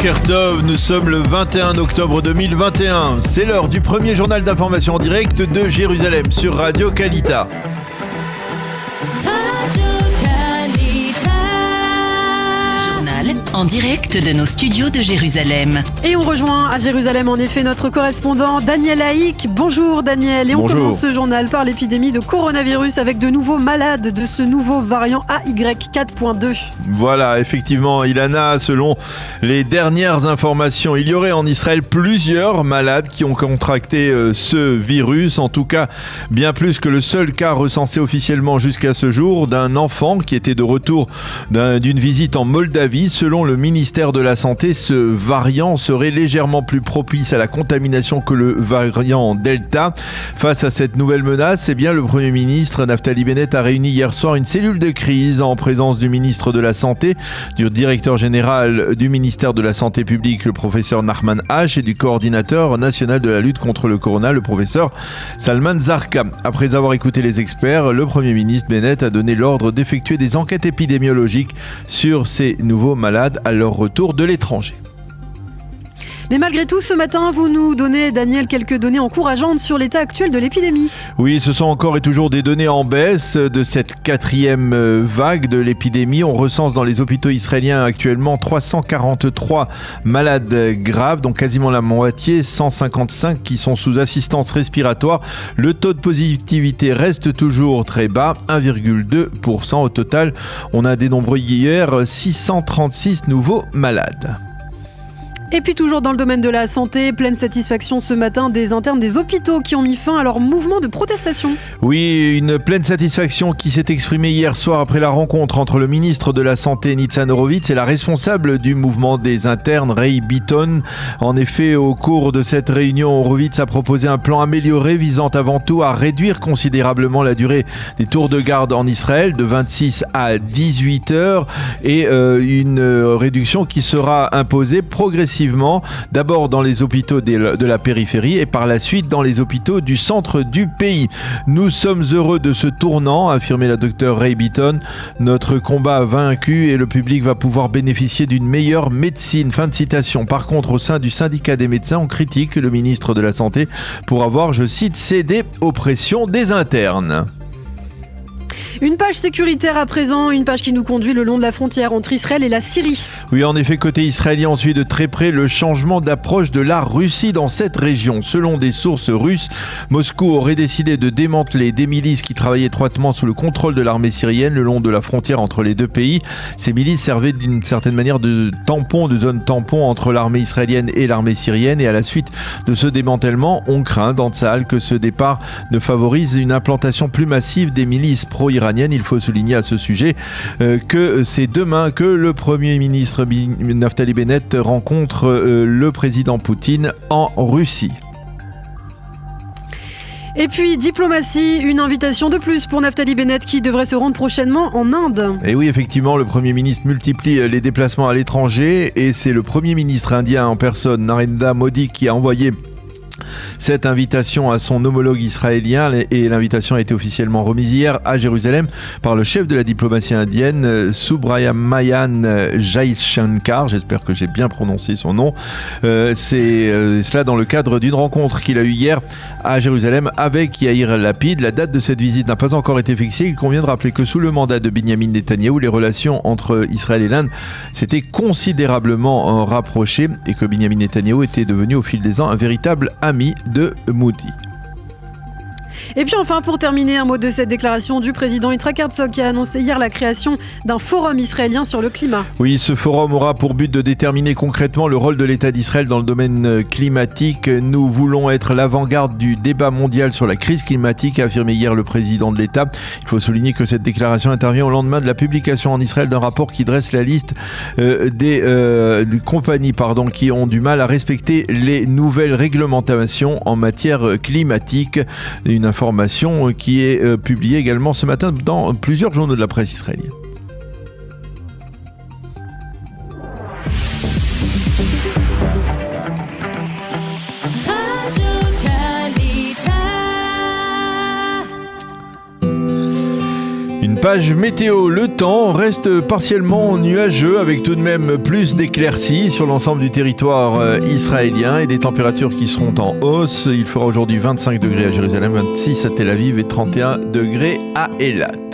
Boker Tov, nous sommes le 21 octobre 2021. C'est l'heure du premier journal d'information en direct de Jérusalem sur Radio Kalita. En direct de nos studios de Jérusalem. Et on rejoint à Jérusalem en effet notre correspondant Daniel Haïk. Bonjour Daniel. Et on commence ce journal par l'épidémie de coronavirus avec de nouveaux malades de ce nouveau variant AY4.2. Voilà, effectivement, Ilana, selon les dernières informations, il y aurait en Israël plusieurs malades qui ont contracté ce virus. En tout cas, bien plus que le seul cas recensé officiellement jusqu'à ce jour d'un enfant qui était de retour d'une visite en Moldavie. Selon le ministère de la Santé, ce variant serait légèrement plus propice à la contamination que le variant Delta. Face à cette nouvelle menace, eh bien, le Premier ministre Naftali Bennett a réuni hier soir une cellule de crise en présence du ministre de la Santé, du directeur général du ministère de la Santé publique, le professeur Nachman H, et du coordinateur national de la lutte contre le corona, le professeur Salman Zarqa. Après avoir écouté les experts, le Premier ministre Bennett a donné l'ordre d'effectuer des enquêtes épidémiologiques sur ces nouveaux malades à leur retour de l'étranger. Mais malgré tout, ce matin, vous nous donnez, Daniel, quelques données encourageantes sur l'état actuel de l'épidémie. Oui, ce sont encore et toujours des données en baisse de cette quatrième vague de l'épidémie. On recense dans les hôpitaux israéliens actuellement 343 malades graves, donc quasiment la moitié, 155 qui sont sous assistance respiratoire. Le taux de positivité reste toujours très bas, 1,2%. Au total, on a dénombré hier 636 nouveaux malades. Et puis toujours dans le domaine de la santé, pleine satisfaction ce matin des internes des hôpitaux qui ont mis fin à leur mouvement de protestation. Oui, une pleine satisfaction qui s'est exprimée hier soir après la rencontre entre le ministre de la Santé Nitzan Horowitz et la responsable du mouvement des internes Ray Beaton. En effet, au cours de cette réunion, Horowitz a proposé un plan amélioré visant avant tout à réduire considérablement la durée des tours de garde en Israël de 26 à 18 heures et une réduction qui sera imposée progressivement. D'abord dans les hôpitaux de la périphérie et par la suite dans les hôpitaux du centre du pays. Nous sommes heureux de ce tournant, a affirmé la docteure Ray Beaton. Notre combat a vaincu et le public va pouvoir bénéficier d'une meilleure médecine. Fin de citation. Par contre, au sein du syndicat des médecins, on critique le ministre de la Santé pour avoir, je cite, cédé aux pressions des internes. Une page sécuritaire à présent, une page qui nous conduit le long de la frontière entre Israël et la Syrie. Oui, en effet, côté israélien, on suit de très près le changement d'approche de la Russie dans cette région. Selon des sources russes, Moscou aurait décidé de démanteler des milices qui travaillaient étroitement sous le contrôle de l'armée syrienne le long de la frontière entre les deux pays. Ces milices servaient d'une certaine manière de tampon, de zone tampon entre l'armée israélienne et l'armée syrienne. Et à la suite de ce démantèlement, on craint dans Tsahal que ce départ ne favorise une implantation plus massive des milices pro-iraniennes. Il faut souligner à ce sujet que c'est demain que le Premier ministre Naftali Bennett rencontre le président Poutine en Russie. Et puis, diplomatie, une invitation de plus pour Naftali Bennett qui devrait se rendre prochainement en Inde. Et oui, effectivement, le Premier ministre multiplie les déplacements à l'étranger et c'est le Premier ministre indien en personne, Narendra Modi, qui a envoyé cette invitation à son homologue israélien et l'invitation a été officiellement remise hier à Jérusalem par le chef de la diplomatie indienne, Subrahmanyam Jaishankar, j'espère que j'ai bien prononcé son nom. C'est cela dans le cadre d'une rencontre qu'il a eue hier à Jérusalem avec Yair Lapid. La date de cette visite n'a pas encore été fixée. Il convient de rappeler que sous le mandat de Binyamin Netanyahou, les relations entre Israël et l'Inde s'étaient considérablement rapprochées et que Binyamin Netanyahou était devenu au fil des ans un véritable ami de Modi. Et puis enfin, pour terminer, un mot de cette déclaration du président Yitzhak Herzog qui a annoncé hier la création d'un forum israélien sur le climat. Oui, ce forum aura pour but de déterminer concrètement le rôle de l'État d'Israël dans le domaine climatique. Nous voulons être l'avant-garde du débat mondial sur la crise climatique, a affirmé hier le président de l'État. Il faut souligner que cette déclaration intervient au lendemain de la publication en Israël d'un rapport qui dresse la liste des compagnies qui ont du mal à respecter les nouvelles réglementations en matière climatique. Une information qui est publiée également ce matin dans plusieurs journaux de la presse israélienne. Une page météo, le temps reste partiellement nuageux avec tout de même plus d'éclaircies sur l'ensemble du territoire israélien et des températures qui seront en hausse. Il fera aujourd'hui 25 degrés à Jérusalem, 26 à Tel Aviv et 31 degrés à Eilat.